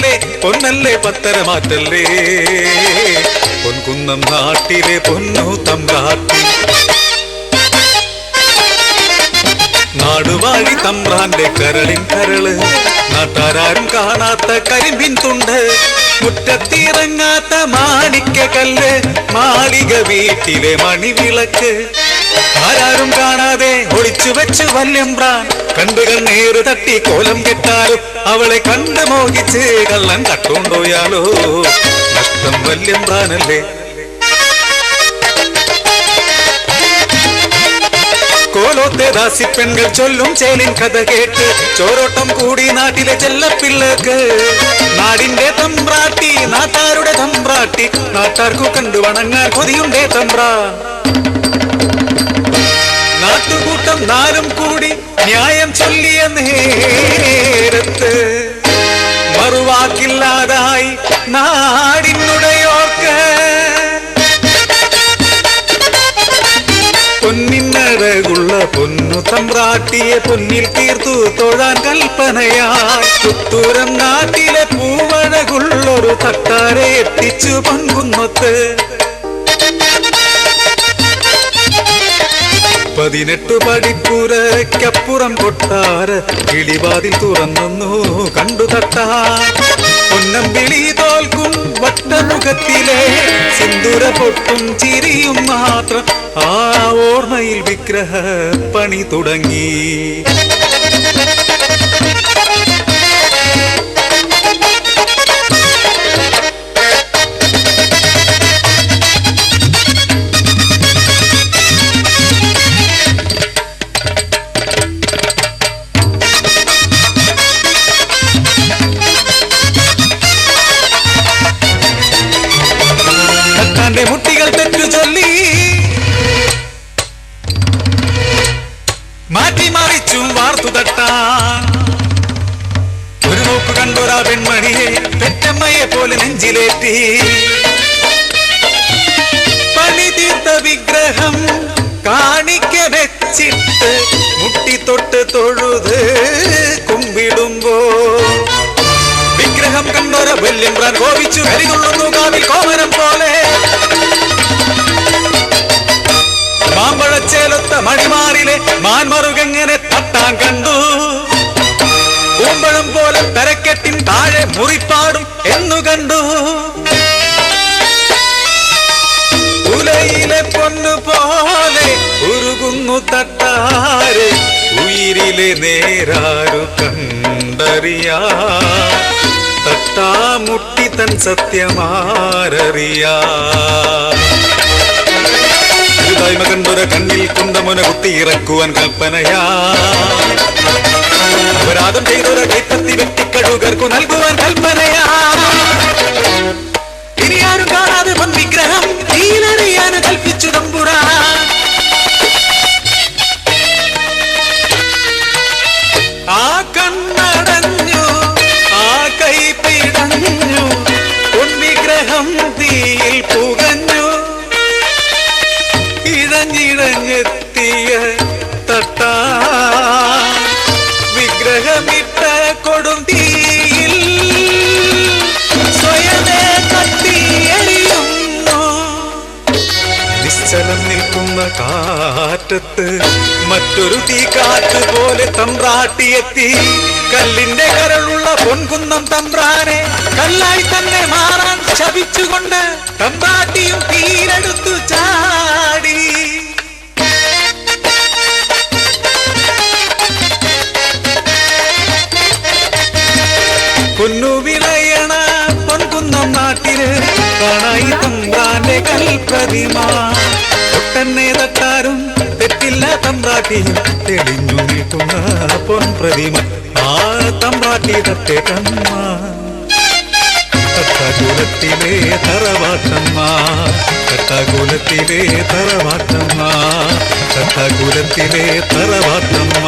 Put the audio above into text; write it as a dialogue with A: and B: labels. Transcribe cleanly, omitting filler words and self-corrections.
A: നാട്ടിലെ പൊന്നല്ലേ പത്തരമാറ്റല്ലേ പൊൻകുന്നം നാട്ടിലെ പൊന്നു തമ്പ്രാട്ടി നാടുവാഴി തമ്പ്രാന്റെ കരളിൻ കരള് നാട്ടാരും കാണാത്ത കരിമ്പിൻ തുണ്ട് മുറ്റത്തിറങ്ങാത്ത മാണിക്ക കല്ല് മാളിക വീട്ടിലെ മണിവിളക്ക് ആരാരും കാണാതെ ഒളിച്ചു വെച്ച് വല്യമ്പ്രാൻ കണ്ടുകൾ നേര് തട്ടി കോലം കെട്ടാലും അവളെ കണ്ടു മോഹിച്ച് കള്ളൻ കട്ടുകൊണ്ടോയാലോ നഷ്ടം വല്യമ്പ്രാനല്ലേ കോലോത്തെ ദാസിപ്പെൺകൾ ചൊല്ലും ചേലിൻ കഥ കേട്ട് ചോരോട്ടം കൂടി നാട്ടിലെ ചെല്ലപ്പിള്ളക്ക് നാടിന്റെ തമ്പ്രാട്ടി നാട്ടാരുടെ തമ്പ്രാട്ടി നാട്ടാർക്കു കണ്ടു വണങ്ങാൻ കൊതിയുണ്ടേ തമ്പ്രാ നാട്ടുകൂട്ടം നാലും കൂടി ന്യായം ചൊല്ലിയ നേരത്ത് മറുവാക്കില്ലാതായി നാടിനുടയോർക്ക് പൊന്നിന്നഴകുള്ള പൊന്നു തമ്പ്രാട്ടിയെ പൊന്നിൽ തീർത്തു തൊഴാൻ കൽപ്പനയായി പുത്തൂരം നാട്ടിലെ പൂവഴകുള്ളൊരു തട്ടാരെ എത്തിച്ചു പങ്കുന്നത്ത് 18 പടിപ്പുരയ്ക്കപ്പുറം കൊട്ടാര കിളിവാതിൽ തുറന്നു കണ്ടു തട്ടാൻ പൊന്നം വിളി തോൽക്കും വട്ടമുഖത്തിലെ സിന്ദൂര പൊട്ടും ചിരിയും മാത്രം ആ ഓർമ്മയിൽ വിഗ്രഹ പണി തുടങ്ങി മുട്ടികൾ തെറ്റു ചൊല്ലി മാറ്റി മറിച്ചും വാർത്തു തട്ടാൻ ഒരു നോക്കു കണ്ടൊരാ പെൺമണിയെ പെറ്റമ്മയെ പോലെ നെഞ്ചിലേറ്റി പണി തീർത്ത വിഗ്രഹം കാണിക്ക വെച്ചിട്ട് മുട്ടി തൊട്ട് തൊഴുത് കുമ്പിടുമ്പോ വിഗ്രഹം കണ്ടൊര വല്യമ്പ്രാൻ കോപിച്ചു കരിതുള്ളുന്നു കാവിൽ കോമരം പോലെ മാമ്പഴച്ചേലൊത്ത മണിമാറിലെ മാൻമറുകെങ്ങനെ തട്ടാൻ കണ്ടു പൂമ്പഴം പോലെ തരക്കെട്ടിൻ താഴെ മുറിപ്പാടും എന്നു കണ്ടു ഉലയിലെ പൊന്നു പോലെ ഉരുകുന്നു തട്ടാരെ ഉയിരിലെ നേരാരു കണ്ടറിയാ തട്ടാ മുട്ടി തൻ സത്യമാരറിയാ കണ്ടൊര കണ്ണിൽ കുന്തമുന കുത്തിയിറക്കുവാൻ കൽപ്പനയാ അപരാധം ചെയ്തൊര കൈപ്പത്തി വെട്ടിക്കഴുകർക്കു നൽകുവാൻ കൽപ്പനയാ ഇനി ആരും കാണാതെ പൊൻ വിഗ്രഹം തീരറിയാൻ കൽപ്പിച്ചു തമ്പുരാ ആ കണ്ണടഞ്ഞു ആ കൈ പിടഞ്ഞു പൊൻ വിഗ്രഹം തീയിൽ പുകഞ്ഞു ഇഴഞ്ഞിഴഞ്ഞെത്തിയ തട്ടാ വിഗ്രഹമിട്ട കൊടും തീയിൽ സ്വയമേ കത്തിയെറിയുന്നു നിശ്ചലം നിൽക്കുന്ന കാറ്റത്ത് മറ്റൊരു തീ കാറ്റ് പോലെ തമ്പ്രാട്ടിയെത്തി കല്ലിന്റെ കരളുള്ള പൊൻകുന്നം തമ്പ്രാനെ കല്ലായി തന്നെ മാറാൻ ശപിച്ചുകൊണ്ട് തമ്പ്രാട്ടിയും തീരെടുത്തു ചാടി പൊന്നു വിളയണ പൊൻകുന്നം നാട്ടില് കാണായി തമ്പ്രാന്റെ കൽപ്രതിമ ഒട്ടന്നെ തട്ടാരും തെറ്റില്ല തമ്പ്രാട്ടിയും തെളിഞ്ഞു നിൽക്കുന്ന പൊൻപ്രതിമ ആ തമ്പ്രാട്ടി തട്ടേറ്റമ്മ കട്ടകുലത്തിലെ തറവാട്ടമ്മ കട്ടകുലത്തിലെ തറവാട്ടമ്മ കട്ടകുലത്തിലെ തറവാട്ടമ്മ